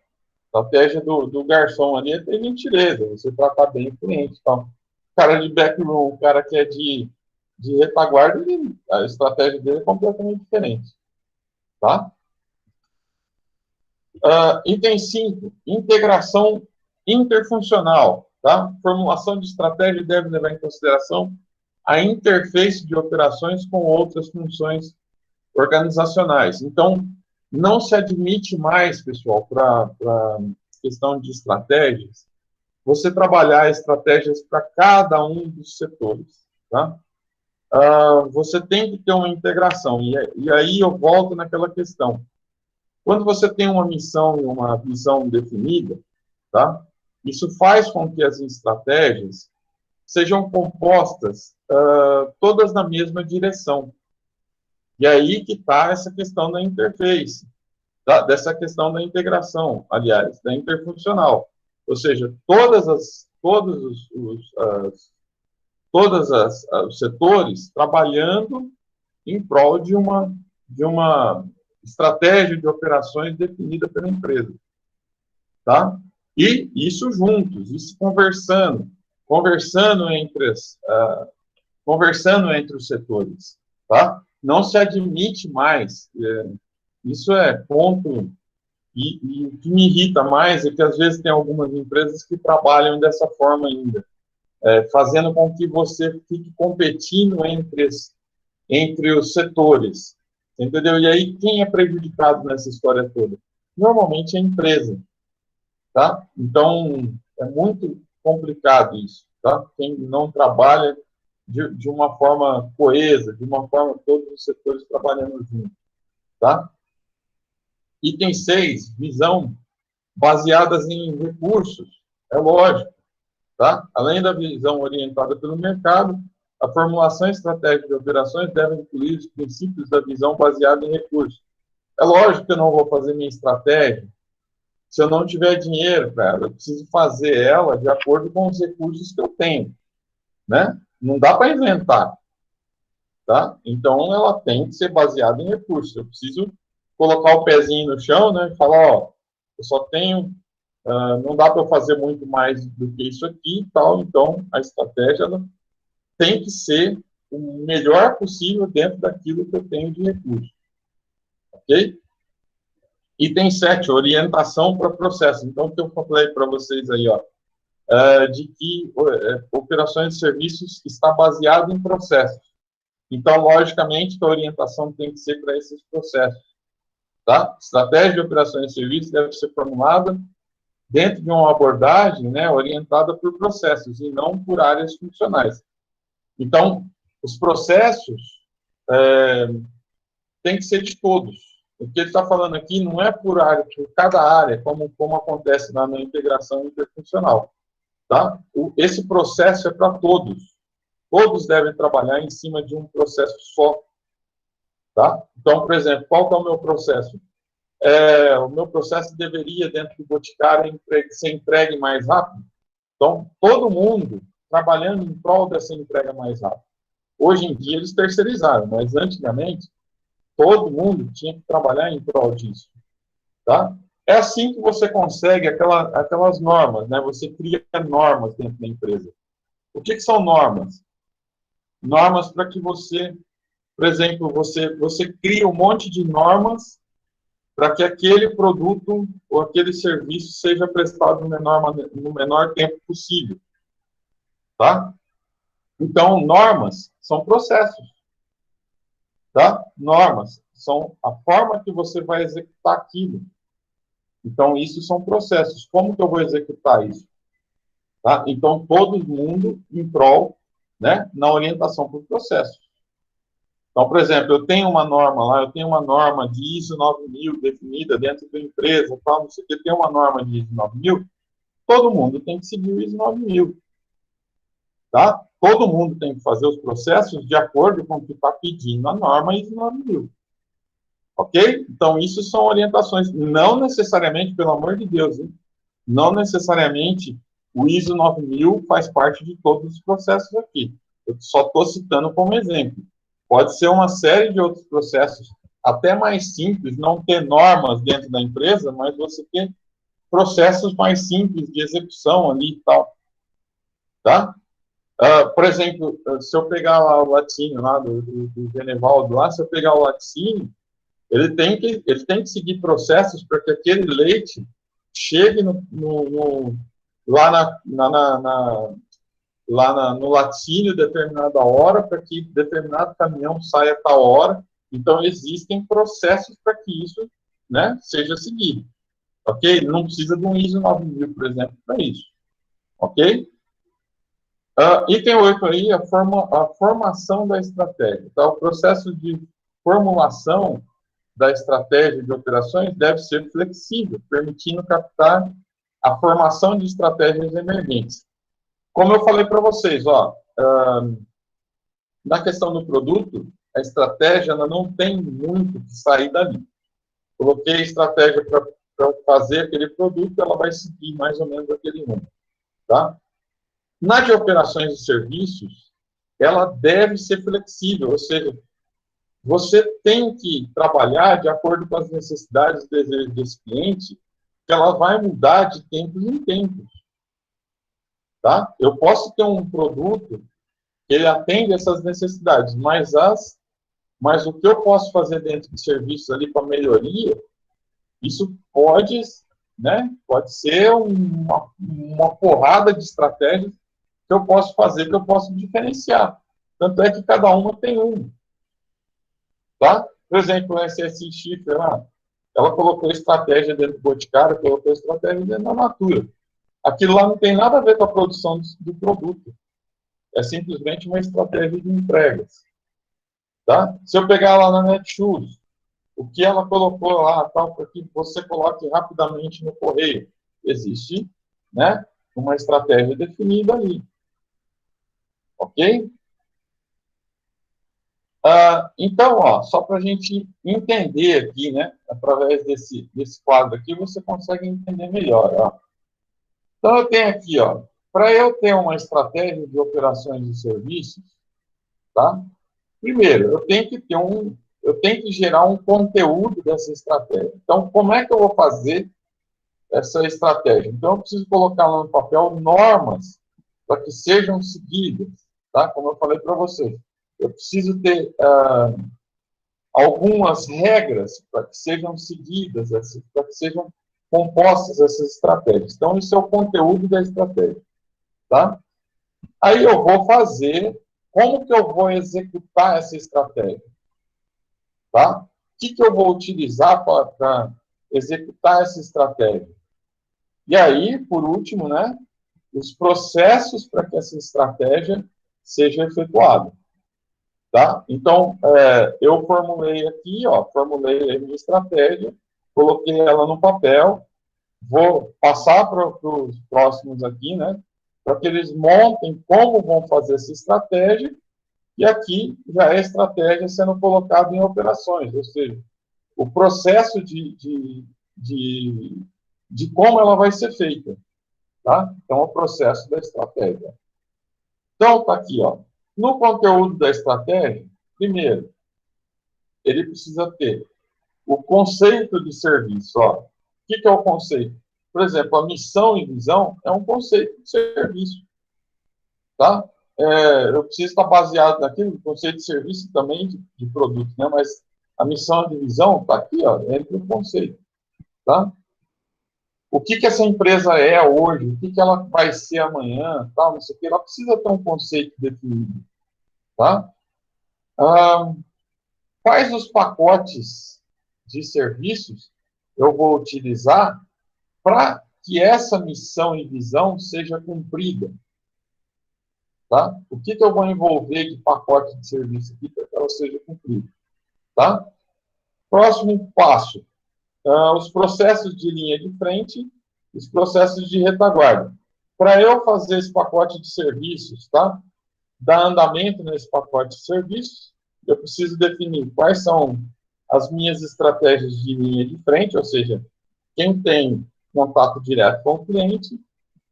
estratégia do garçom ali é ter gentileza, você tratar bem o cliente. Então, o cara de backroom, o cara que é de retaguarda, a estratégia dele é completamente diferente. Tá? Item 5, integração interfuncional. Tá? Formulação de estratégia deve levar em consideração a interface de operações com outras funções organizacionais. Então, não se admite mais, pessoal, para questão de estratégias, você trabalhar estratégias para cada um dos setores. Tá? Você tem que ter uma integração. E aí eu volto naquela questão. Quando você tem uma missão e uma visão definida, tá? Isso faz com que as estratégias sejam compostas todas na mesma direção. E aí que está essa questão da interface, tá? Dessa questão da integração, aliás, da interfuncional. Ou seja, todos os setores trabalhando em prol de uma estratégia de operações definida pela empresa. Tá? E isso juntos, isso conversando entre os setores. Tá? Não se admite mais, isso é ponto, e o que me irrita mais é que às vezes tem algumas empresas que trabalham dessa forma ainda, fazendo com que você fique competindo entre os setores. Entendeu? E aí, quem é prejudicado nessa história toda? Normalmente é a empresa. Tá? Então, é muito complicado isso. Tá? Quem não trabalha de uma forma coesa, de uma forma todos os setores trabalhando juntos. Tá? Item 6, visão baseadas em recursos. É lógico. Tá? Além da visão orientada pelo mercado, a formulação estratégica de operações deve incluir os princípios da visão baseada em recursos. É lógico que eu não vou fazer minha estratégia se eu não tiver dinheiro para ela. Eu preciso fazer ela de acordo com os recursos que eu tenho. Né? Não dá para inventar. Tá? Então, ela tem que ser baseada em recursos. Eu preciso colocar o pezinho no chão, né, e falar, ó, eu só tenho, não dá para eu fazer muito mais do que isso aqui e tal, então a estratégia ela tem que ser o melhor possível dentro daquilo que eu tenho de recursos. Ok? Item 7, orientação para processo. Então, o que eu falei para vocês aí, ó, de que operações de serviços está baseado em processos. Então, logicamente, a orientação tem que ser para esses processos. Tá? Estratégia de operações de serviços deve ser formulada dentro de uma abordagem, né, orientada por processos e não por áreas funcionais. Então, os processos têm que ser de todos. O que ele está falando aqui não é por área, por cada área, como acontece na integração interfuncional. Tá? Esse processo é para todos. Todos devem trabalhar em cima de um processo só. Tá? Então, por exemplo, qual que é o meu processo? O meu processo deveria, dentro do Boticário, ser entregue mais rápido. Então, todo mundo trabalhando em prol dessa entrega mais rápida. Hoje em dia, eles terceirizaram, mas antigamente, todo mundo tinha que trabalhar em prol disso. Tá? É assim que você consegue aquelas normas, né? Você cria normas dentro da empresa. O que são normas? Normas para que você, por exemplo, você cria um monte de normas para que aquele produto ou aquele serviço seja prestado no menor tempo possível. Tá? Então, normas são processos. Tá? Normas são a forma que você vai executar aquilo. Então, isso são processos. Como que eu vou executar isso? Tá? Então, todo mundo em prol, né, na orientação para o processo. Então, por exemplo, eu tenho uma norma lá, eu tenho uma norma de ISO 9000 definida dentro da empresa, tal, não sei o que, tem uma norma de ISO 9000, todo mundo tem que seguir o ISO 9000. Tá? Todo mundo tem que fazer os processos de acordo com o que está pedindo a norma ISO 9000. Ok? Então, isso são orientações. Não necessariamente, pelo amor de Deus, hein? Não necessariamente o ISO 9000 faz parte de todos os processos aqui. Eu só estou citando como exemplo. Pode ser uma série de outros processos, até mais simples, não ter normas dentro da empresa, mas você ter processos mais simples de execução ali e tal. Tá? Por exemplo, se eu pegar lá o laticínio lá do Genevaldo, lá, se eu pegar o laticínio, ele tem que seguir processos para que aquele leite chegue lá no laticínio determinada hora, para que determinado caminhão saia a tal hora. Então, existem processos para que isso, né, seja seguido. Ok? Não precisa de um ISO 9000, por exemplo, para isso. Ok? Item 8 aí, a formação da estratégia. Então, o processo de formulação da estratégia de operações deve ser flexível, permitindo captar a formação de estratégias emergentes. Como eu falei para vocês, na questão do produto, a estratégia ela não tem muito que sair dali. Coloquei a estratégia para fazer aquele produto, ela vai seguir mais ou menos aquele rumo. Tá? Na de operações e serviços, ela deve ser flexível, ou seja, você tem que trabalhar de acordo com as necessidades e desejos desse cliente, que ela vai mudar de tempos em tempos. Tá? Eu posso ter um produto que ele atende essas necessidades, mas o que eu posso fazer dentro de serviços ali para melhoria, isso pode, né, pode ser uma porrada de estratégias que eu posso fazer, que eu posso diferenciar. Tanto é que cada uma tem um. Tá? Por exemplo, a SSI Schiffer lá, ela colocou estratégia dentro do Boticário, colocou estratégia dentro da Natura. Aquilo lá não tem nada a ver com a produção do produto. É simplesmente uma estratégia de entregas. Tá? Se eu pegar lá na Netshoes, o que ela colocou lá, tal, para que você coloque rapidamente no correio, existe, né, uma estratégia definida ali. Ok? Então, só para a gente entender aqui, né, através desse quadro aqui, você consegue entender melhor. Ó. Então, eu tenho aqui, para eu ter uma estratégia de operações e serviços, tá? Primeiro, eu tenho que gerar um conteúdo dessa estratégia. Então, como é que eu vou fazer essa estratégia? Então, eu preciso colocar lá no papel normas para que sejam seguidas, tá? Como eu falei para vocês. Eu preciso ter algumas regras para que sejam seguidas, para que sejam compostas essas estratégias. Então, isso é o conteúdo da estratégia. Tá? Aí eu vou fazer, como que eu vou executar essa estratégia? Tá? O que eu vou utilizar para executar essa estratégia? E aí, por último, né, os processos para que essa estratégia seja efetuada. Tá? Então, eu formulei aqui, formulei a minha estratégia, coloquei ela no papel, vou passar para os próximos aqui, né, para que eles montem como vão fazer essa estratégia, e aqui já é a estratégia sendo colocada em operações, ou seja, o processo de como ela vai ser feita. Tá? Então, é o processo da estratégia. Então, está aqui, ó. No conteúdo da estratégia, primeiro, ele precisa ter o conceito de serviço. Ó. O que é o conceito? Por exemplo, a missão e visão é um conceito de serviço. Tá? Eu preciso estar baseado naquilo, conceito de serviço também de produto, né? Mas a missão e visão está aqui, ó, entre o conceito. Tá? O que essa empresa é hoje, o que ela vai ser amanhã, tal, não sei o que, ela precisa ter um conceito definido. Tá? Quais os pacotes de serviços eu vou utilizar para que essa missão e visão seja cumprida? Tá? O que eu vou envolver de pacote de serviço aqui para que ela seja cumprida? Tá? Próximo passo, os processos de linha de frente, os processos de retaguarda. Para eu fazer esse pacote de serviços, tá? Dar andamento nesse pacote de serviços, eu preciso definir quais são as minhas estratégias de linha de frente, ou seja, quem tem contato direto com o cliente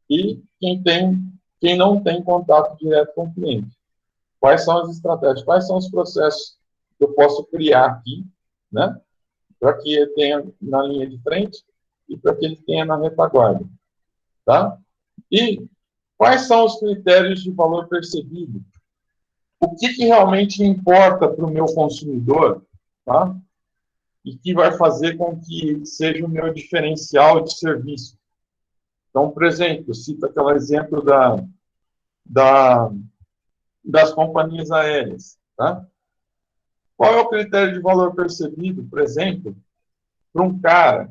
e quem não tem contato direto com o cliente. Quais são as estratégias, quais são os processos que eu posso criar aqui, né? Para que ele tenha na linha de frente e para que ele tenha na retaguarda, tá? E quais são os critérios de valor percebido? O que realmente importa para o meu consumidor, tá? E que vai fazer com que seja o meu diferencial de serviço. Então, por exemplo, eu cito aquele exemplo das companhias aéreas. Tá? Qual é o critério de valor percebido, por exemplo, para um cara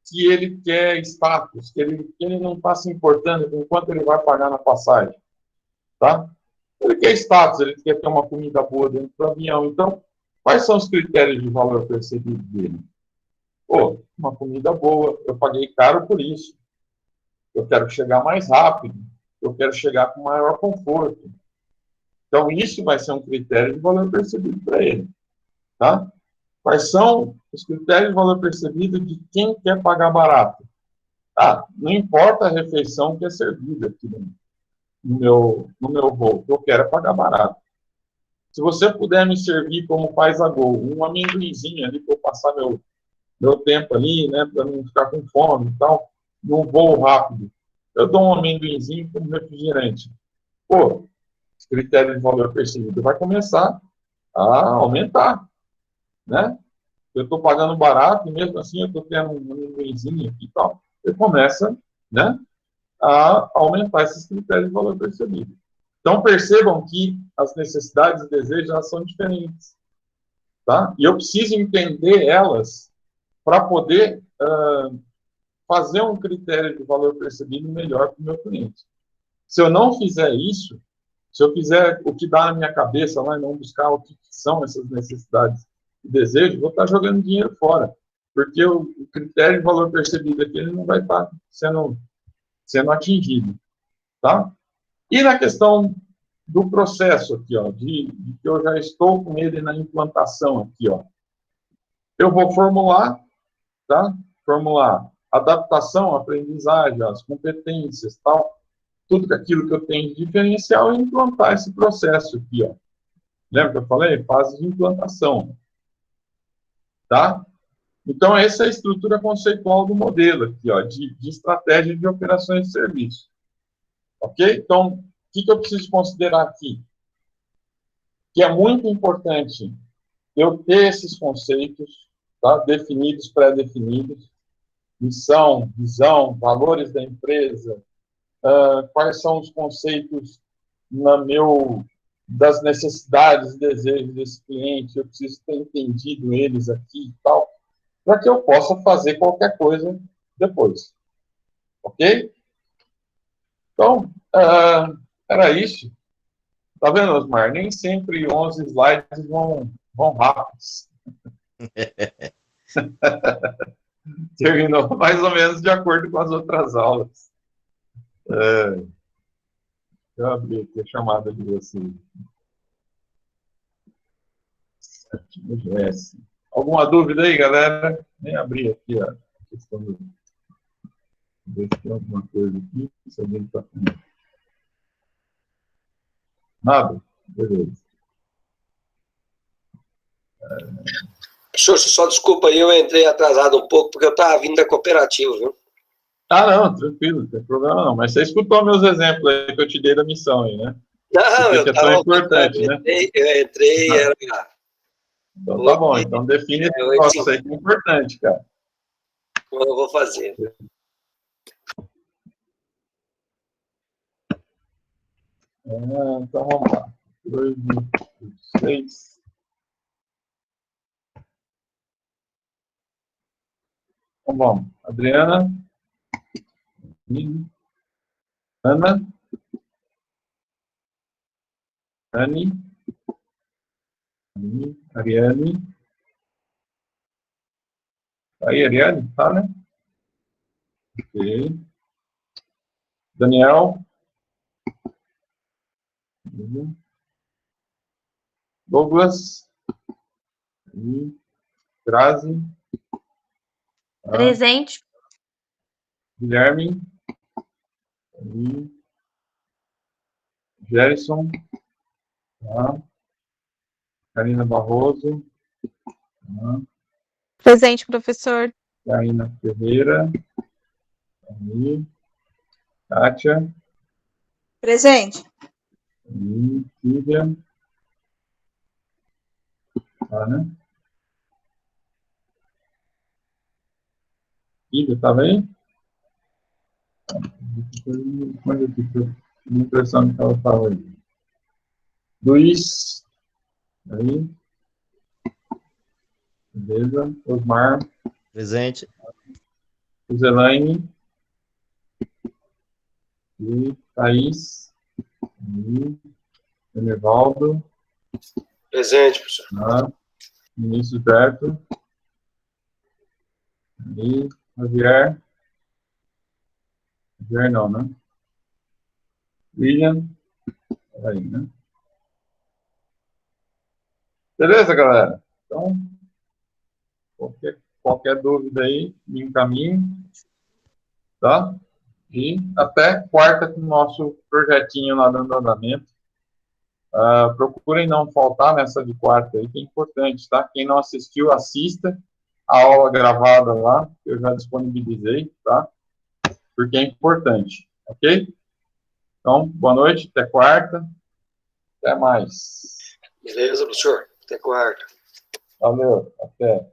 que ele quer status, que ele não está se importando com quanto ele vai pagar na passagem? Tá? Ele quer status, ele quer ter uma comida boa dentro do avião. Então, quais são os critérios de valor percebido dele? Pô, uma comida boa, eu paguei caro por isso. Eu quero chegar mais rápido, eu quero chegar com maior conforto. Então, isso vai ser um critério de valor percebido para ele. Tá? Quais são os critérios de valor percebido de quem quer pagar barato? Não importa a refeição que é servida aqui no meu voo, eu quero pagar barato. Se você puder me servir como faz a Gol, um amendoinzinho ali para eu passar meu tempo ali, né, para não ficar com fome e tal, num voo rápido, eu dou um amendoinzinho como refrigerante. Pô, esse critério de valor percebido vai começar a aumentar, né? Eu estou pagando barato e mesmo assim eu estou tendo um amendoinzinho aqui e tal. Ele começa, né, a aumentar esses critérios de valor percebido. Então, percebam que as necessidades e desejos elas são diferentes. Tá? E eu preciso entender elas para poder fazer um critério de valor percebido melhor para o meu cliente. Se eu não fizer isso, se eu fizer o que dá na minha cabeça lá e não buscar o que são essas necessidades e desejos, vou estar jogando dinheiro fora. Porque o critério de valor percebido aqui ele não vai estar sendo atingido. Tá? E na questão do processo aqui, ó, de que eu já estou com ele na implantação aqui, ó. Eu vou formular, tá? Formular adaptação, aprendizagem, as competências, tal, tudo aquilo que eu tenho de diferencial e implantar esse processo aqui, ó. Lembra que eu falei? Fase de implantação. Tá? Então, essa é a estrutura conceitual do modelo aqui, ó, de estratégia de operações de serviço. Ok? Então, o que eu preciso considerar aqui? Que é muito importante eu ter esses conceitos, tá? Definidos, pré-definidos, missão, visão, valores da empresa, quais são os conceitos das necessidades e desejos desse cliente, eu preciso ter entendido eles aqui e tal, para que eu possa fazer qualquer coisa depois. Ok? Então, era isso. Tá vendo, Osmar? Nem sempre 11 slides vão rápidos. Terminou mais ou menos de acordo com as outras aulas. Deixa eu abrir aqui a chamada de vocês. Alguma dúvida aí, galera? Nem abri aqui a questão Ver se tem alguma coisa aqui. Se alguém está com... Nada? Beleza. Professor, só desculpa aí, eu entrei atrasado um pouco, porque eu estava vindo da cooperativa, viu? Ah, não, tranquilo, não tem problema não. Mas você escutou meus exemplos aí que eu te dei da missão aí, né? Não, eu Que é tão estava importante, né? eu entrei, era Então tá bom, então define esse negócio aí que é importante, cara. eu vou fazer. Então vamos lá. 2006. Então vamos. Adriana. Ana. Anne. Ariane. Aí, Ariane, tá, né? Ok. Daniel. Douglas. Grazi. Presente. Guilherme. Gerson. Karina Barroso. Presente, professor. Karina Ferreira. Kátia. Presente. Silvia. Tá, né? Silvia, tá bem? Mas eu tive a impressão que ela estava aí. Luiz. Aí. Beleza. Osmar. Presente. Zelaine. E Thaís. E Enevaldo. Presente, professor. Vinícius Berto. E Javier. Javier não, né? William. Aí, né? Beleza, galera? Então, qualquer dúvida aí, me encaminhe. Tá? E até quarta com o nosso projetinho lá dando andamento. Procurem não faltar nessa de quarta aí, que é importante, tá? Quem não assistiu, assista a aula gravada lá, que eu já disponibilizei, tá? Porque é importante, ok? Então, boa noite, até quarta. Até mais. Beleza, professor. Até quarta. Valeu, até.